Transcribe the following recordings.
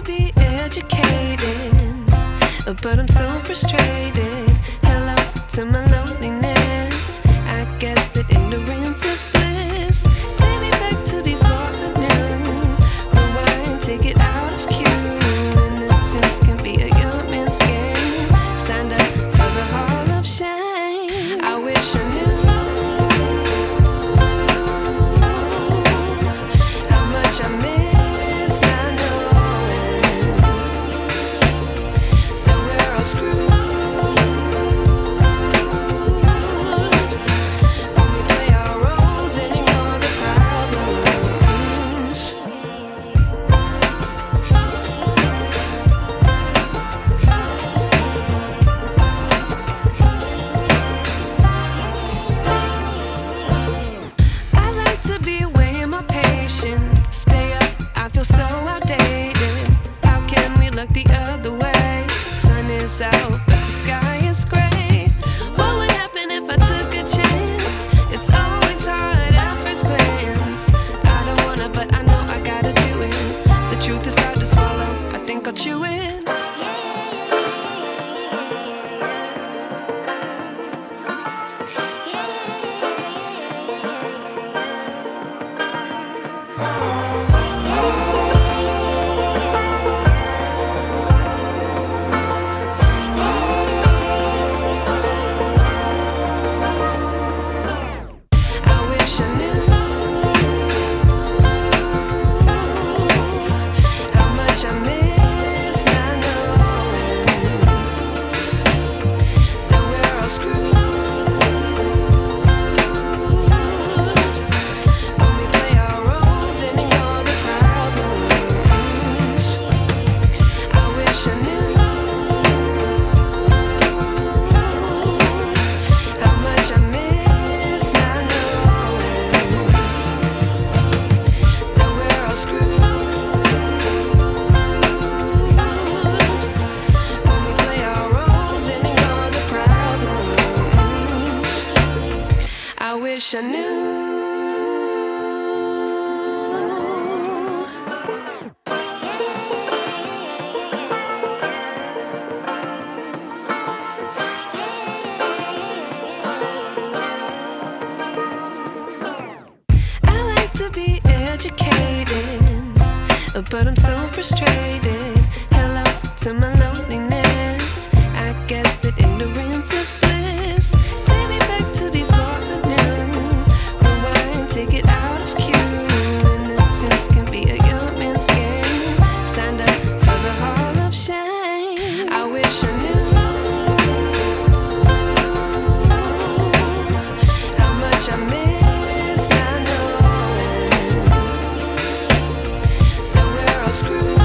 be educated, but I'm so frustrated. Hello to my loneliness. I guess that ignorance is bliss. Take me back to before I knew. Rewind, take it out of cue. Innocence can be a young man's game. Signed up for the hall of shame. I wish I knew how much I miss not knowing that we're all screwed. Stay up, I feel so outdated. How can we look the other way? Sun is out, but the sky is gray. What would happen if I took a chance? It's always hard at first glance. I don't wanna, but I know I gotta do it. The truth is hard to swallow, I think I'll chew it. I wish I knew. I like to be educated, but I'm so frustrated. Hello to my loneliness. I guess that ignorance is bliss. Take me back to before I knew. Rewind, take it out of cue. Innocence can be a young man's game. Signed up for the hall of shame. I wish I knew how much I miss not knowing that we're all screwed.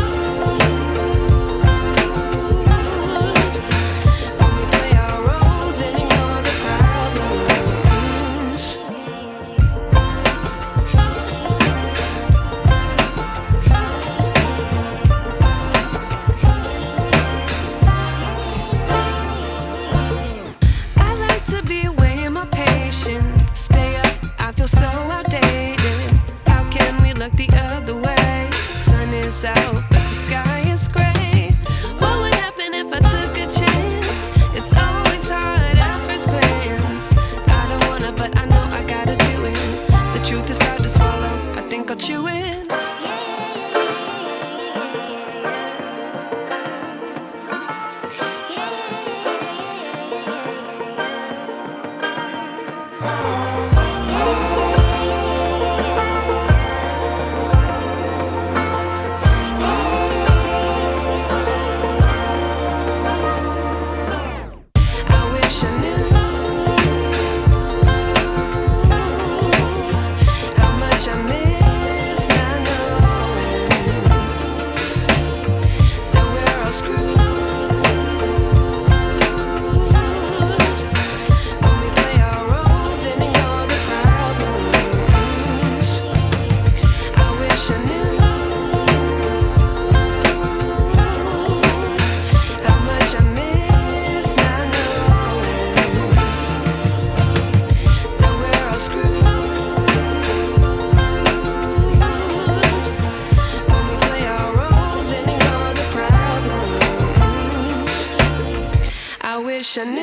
wish I knew.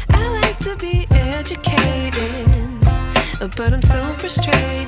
I like to be educated, but I'm so frustrated.